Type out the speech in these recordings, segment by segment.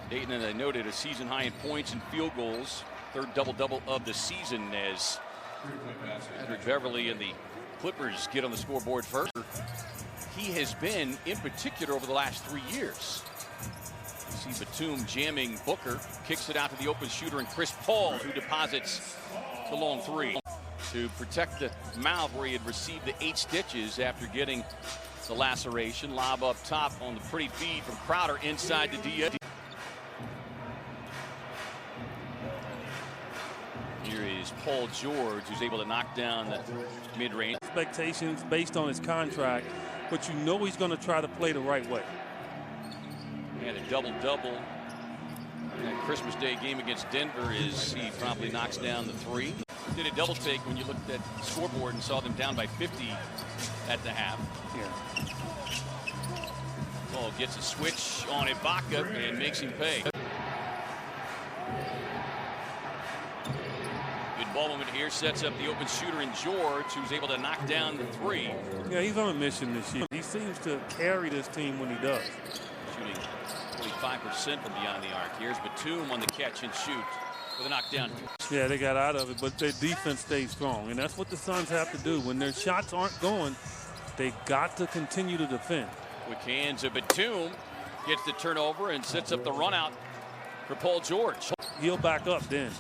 Dayton, as I noted, a season high in points and field goals. Third double-double of the season as Patrick Beverly and the Clippers get on the scoreboard first. He has been, in particular, over the last 3 years. You see Batum jamming Booker, kicks it out to the open shooter, and Chris Paul, who deposits the long three to protect the mouth where he had received the 8 stitches after getting the laceration. Lob up top on the pretty feed from Crowder inside the DA. Here is Paul George, who's able to knock down the mid-range. Expectations based on his contract, but you know he's going to try to play the right way. He had a double-double in that Christmas Day game against Denver as he probably knocks down the 3. Did a double take when you looked at the scoreboard and saw them down by 50 at the half. Yeah. Paul gets a switch on Ibaka and makes him pay. Good ball movement here, sets up the open shooter in George, who's able to knock down the 3. Yeah, he's on a mission this year. He seems to carry this team when he does. Shooting 45% from beyond the arc. Here's Batum on the catch and shoot with a knockdown. Yeah, they got out of it, but their defense stays strong, and that's what the Suns have to do. When their shots aren't going, they got to continue to defend. Quick hands of Batum, gets the turnover and sets up the run out for Paul George. He'll back up then.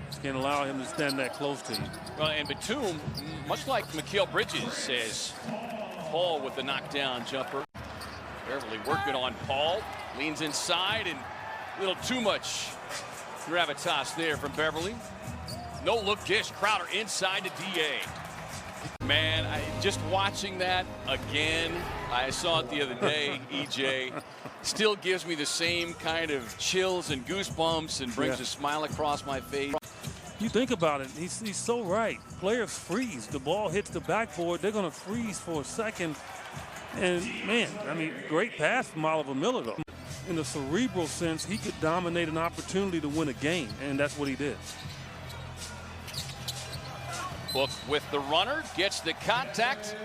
Just can't allow him to stand that close to you. Well, and Batum, much like Mikal Bridges, says Paul with the knockdown jumper. Beverly working on Paul, leans inside, and a little too much gravitas there from Beverly. No look dish, Crowder inside to DA. Man, just watching that again, I saw it the other day, EJ, still gives me the same kind of chills and goosebumps and brings a smile across my face. You think about it, he's so right. Players freeze. The ball hits the backboard, they're going to freeze for a second. And, man, I mean, great pass from Oliver Miller, though. In the cerebral sense, he could dominate an opportunity to win a game, and that's what he did. Book with the runner, gets the contact,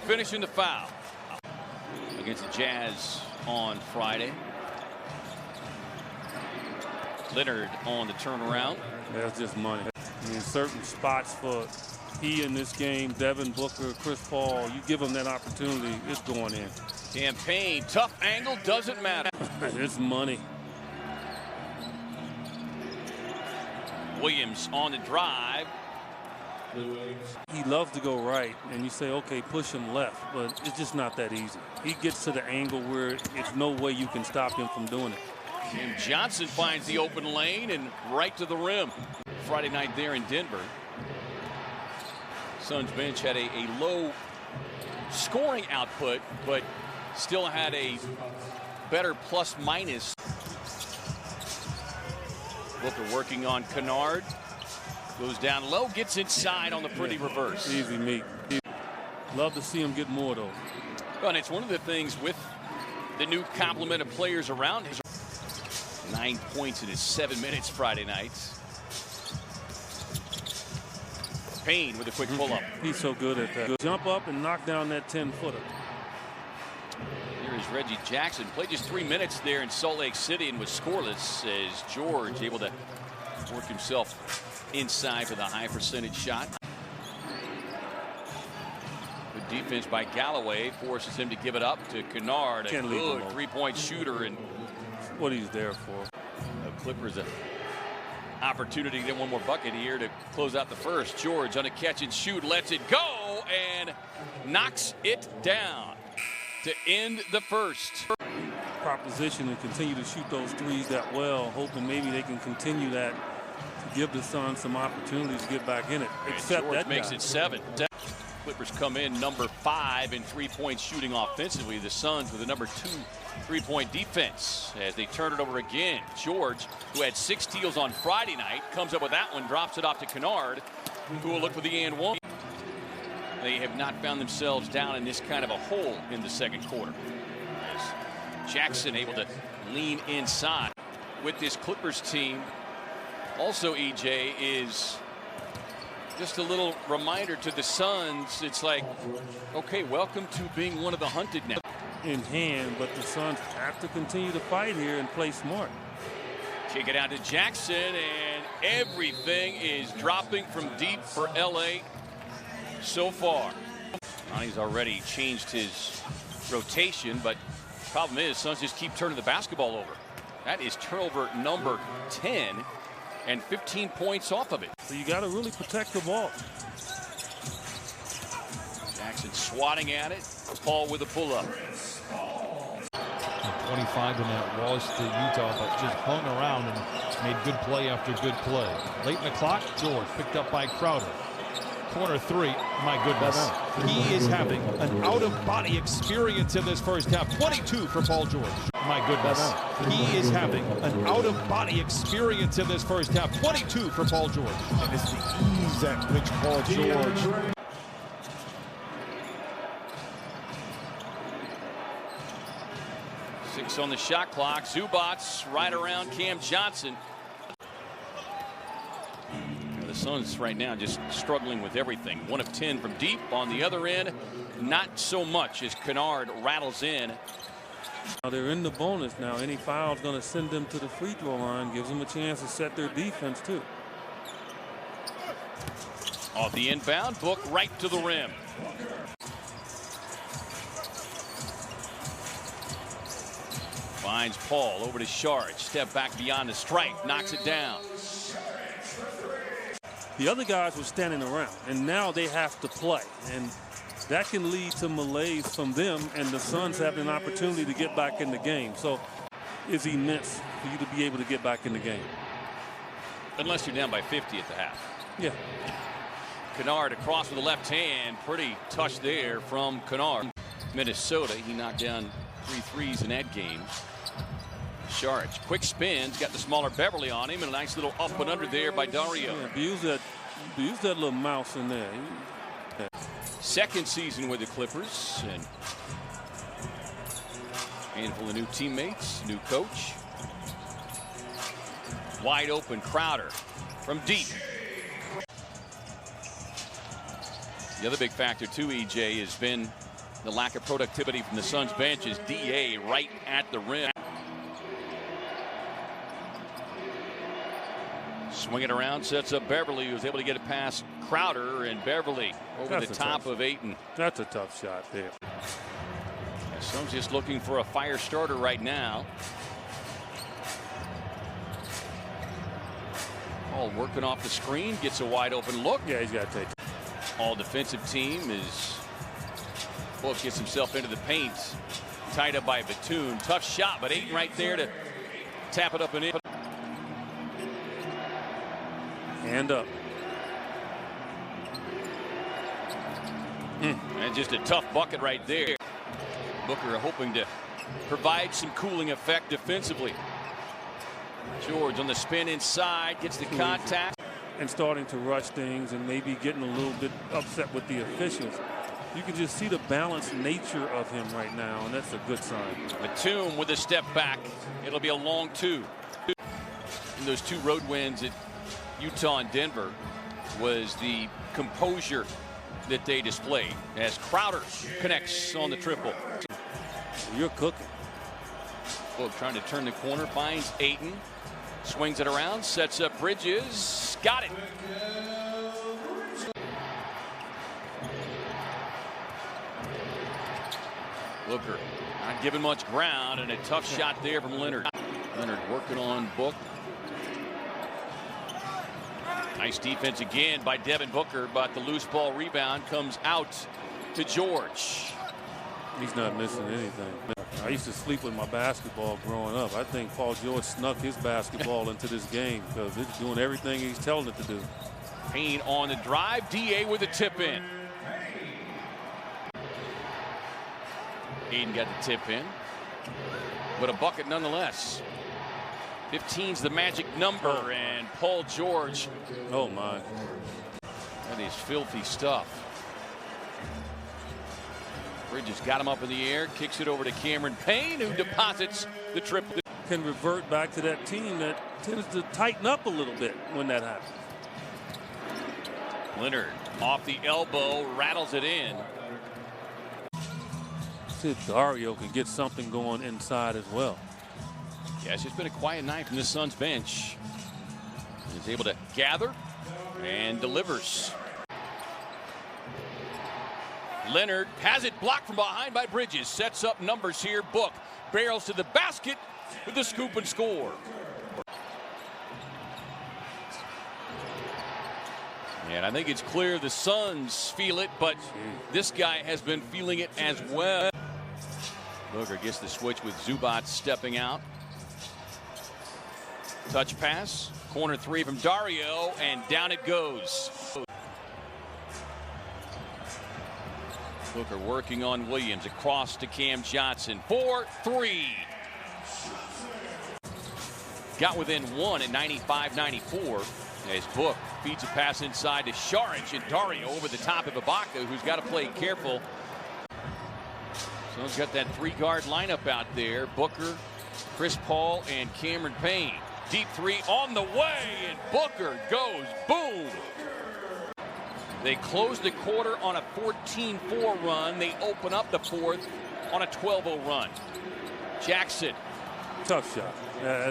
finishing the foul. Against the Jazz on Friday. Leonard on the turnaround. That's just money. I mean, certain spots for he in this game, Devin Booker, Chris Paul, you give them that opportunity, it's going in. Campaign, tough angle, doesn't matter. It's money. Williams on the drive. He loves to go right, and you say, okay, push him left, but it's just not that easy. He gets to the angle where it's no way you can stop him from doing it. Jim Johnson finds the open lane and right to the rim. Friday night there in Denver. Suns bench had a low scoring output, but still had a better plus minus. Booker working on Kennard. Goes down low, gets inside on the pretty reverse. Easy meat. Love to see him get more, though. Well, and it's one of the things with the new complement of players around his. 9 points in his 7 minutes Friday nights. Payne with a quick pull-up. He's so good at that. Jump up and knock down that 10-footer. Here is Reggie Jackson. Played just 3 minutes there in Salt Lake City and was scoreless as George able to work himself inside for the high percentage shot. Good defense by Galloway forces him to give it up to Kennard. A good three-point shooter, and what he's there for. The Clippers an opportunity to get one more bucket here to close out the first. George on a catch and shoot, lets it go and knocks it down to end the first. Proposition and continue to shoot those threes that well, hoping maybe they can continue that to give the Suns some opportunities to get back in it. Except George that makes it 7. Clippers come in number 5 in three-point shooting offensively. The Suns with the number 2 three-point defense as they turn it over again. George, who had 6 steals on Friday night, comes up with that one, drops it off to Kennard, who will look for the and one. They have not found themselves down in this kind of a hole in the second quarter. As Jackson able to lean inside with this Clippers team. Also, EJ, is just a little reminder to the Suns. It's like, okay, welcome to being one of the hunted now. In hand, but the Suns have to continue to fight here and play smart. Kick it out to Jackson, and everything is dropping from deep for LA so far. He's already changed his rotation, but problem is Suns just keep turning the basketball over. That is turnover number 10 and 15 points off of it. So you got to really protect the ball. Jackson swatting at it. Paul with a pull-up. 25 in that loss to Utah, but just hung around and made good play after good play. Late in the clock, George picked up by Crowder. Corner three, my goodness. He is having an out-of-body experience in this first half. 22 for Paul George. My goodness. He is having an out-of-body experience in this first half. 22 for Paul George. And it's the ease at which Paul George. Six on the shot clock. Zubats right around Cam Johnson. The Suns right now just struggling with everything. 1 of 10 from deep. On the other end, not so much as Kennard rattles in. Now they're in the bonus now. Any foul is going to send them to the free throw line. Gives them a chance to set their defense too. Off the inbound, Book right to the rim. Finds Paul over to Sharge. Step back beyond the stripe. Knocks it down. The other guys were standing around, and now they have to play. And that can lead to malaise from them, and the Suns have an opportunity to get back in the game. So it's immense for you to be able to get back in the game. Unless you're down by 50 at the half. Yeah. Kennard across with the left hand. Pretty touch there from Kennard. Minnesota, he knocked down 3 threes in that game. Sharge, quick spins, got the smaller Beverly on him, and a nice little up and under there by Dario. Yeah, use that little mouse in there. Yeah. Second season with the Clippers, and handful of new teammates, new coach. Wide open Crowder from deep. The other big factor too, EJ, has been the lack of productivity from the Suns bench. Is DA right at the rim. Swing it around, sets up Beverly, who was able to get it past Crowder, and Beverly over the top of Ayton. That's a tough shot there. Suns just looking for a fire starter right now. All working off the screen, gets a wide open look. Yeah, he's got to take it. All defensive team is, Book gets himself into the paint. Tied up by Batum. Tough shot, but Ayton right there to tap it up and in. Hand up. And just a tough bucket right there. Booker hoping to provide some cooling effect defensively. George on the spin inside, gets the contact. And starting to rush things and maybe getting a little bit upset with the officials. You can just see the balanced nature of him right now, and that's a good sign. Batum with a step back. It'll be a long 2. In those 2 road wins at Utah and Denver was the composure that they displayed as Crowder connects on the triple. You're cooking. Book trying to turn the corner, finds Ayton, swings it around, sets up Bridges, got it. Booker not giving much ground, and a tough shot there from Leonard. Leonard working on Book. Nice defense again by Devin Booker, but the loose ball rebound comes out to George. He's not missing anything. I used to sleep with my basketball growing up. I think Paul George snuck his basketball into this game because it's doing everything he's telling it to do. Payne on the drive. DA with a tip in. Ayton got the tip in, but a bucket nonetheless. 15's the magic number, and Paul George. Oh my. That is filthy stuff. Bridges got him up in the air, kicks it over to Cameron Payne, who deposits the triple. Can revert back to that team that tends to tighten up a little bit when that happens. Leonard off the elbow, rattles it in. See if Dario can get something going inside as well. Yes, it's been a quiet night from the Suns bench. He's able to gather and delivers. Leonard has it blocked from behind by Bridges. Sets up numbers here. Book barrels to the basket with the scoop and score. And I think it's clear the Suns feel it, but this guy has been feeling it as well. Booker gets the switch with Zubac stepping out. Touch pass. Corner three from Dario, and down it goes. Booker working on Williams. Across to Cam Johnson. 4-3. Got within one at 95-94. As Book feeds a pass inside to Šarić, and Dario over the top of Ibaka, who's got to play careful. So he's got that three-guard lineup out there. Booker, Chris Paul, and Cameron Payne. Deep three on the way, and Booker goes boom. They close the quarter on a 14-4 run. They open up the fourth on a 12-0 run. Jackson. Tough shot.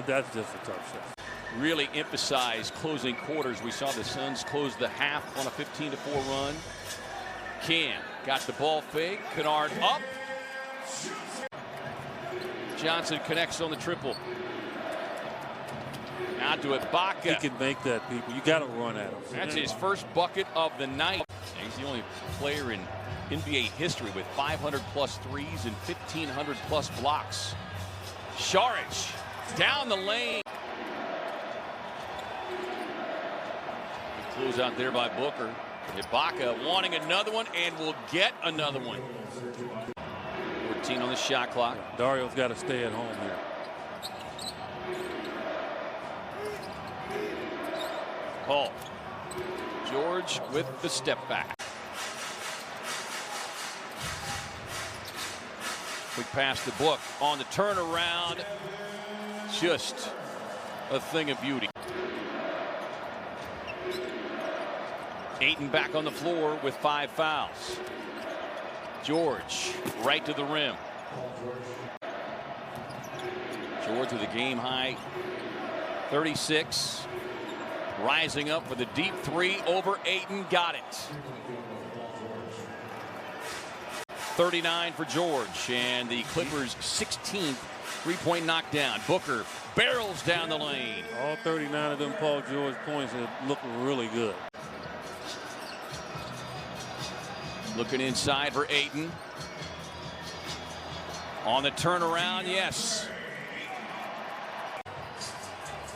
That's just a tough shot. Really emphasize closing quarters. We saw the Suns close the half on a 15-4 run. Cam got the ball fake. Kennard up. Johnson connects on the triple. Out to Ibaka. He can make that, people. You got to run at him. That's his first bucket of the night. He's the only player in NBA history with 500+ threes and 1,500+ blocks. Šarić down the lane. Close out there by Booker. Ibaka wanting another one and will get another one. 14 on the shot clock. Dario's got to stay at home here. Paul. George with the step back. Quick pass to Book on the turnaround. Just a thing of beauty. Ayton back on the floor with 5 fouls. George right to the rim. George with a game high 36. Rising up for the deep three over Ayton. Got it. 39 for George, and the Clippers' 16th three-point knockdown. Booker barrels down the lane. All 39 of them Paul George points have looked really good. Looking inside for Ayton. On the turnaround, yes.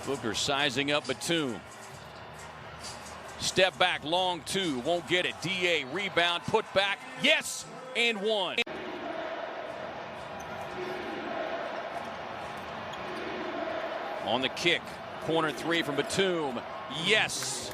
Booker sizing up Batum. Step back, long two, won't get it. DA rebound, put back, yes, and one. On the kick, corner three from Batum, yes.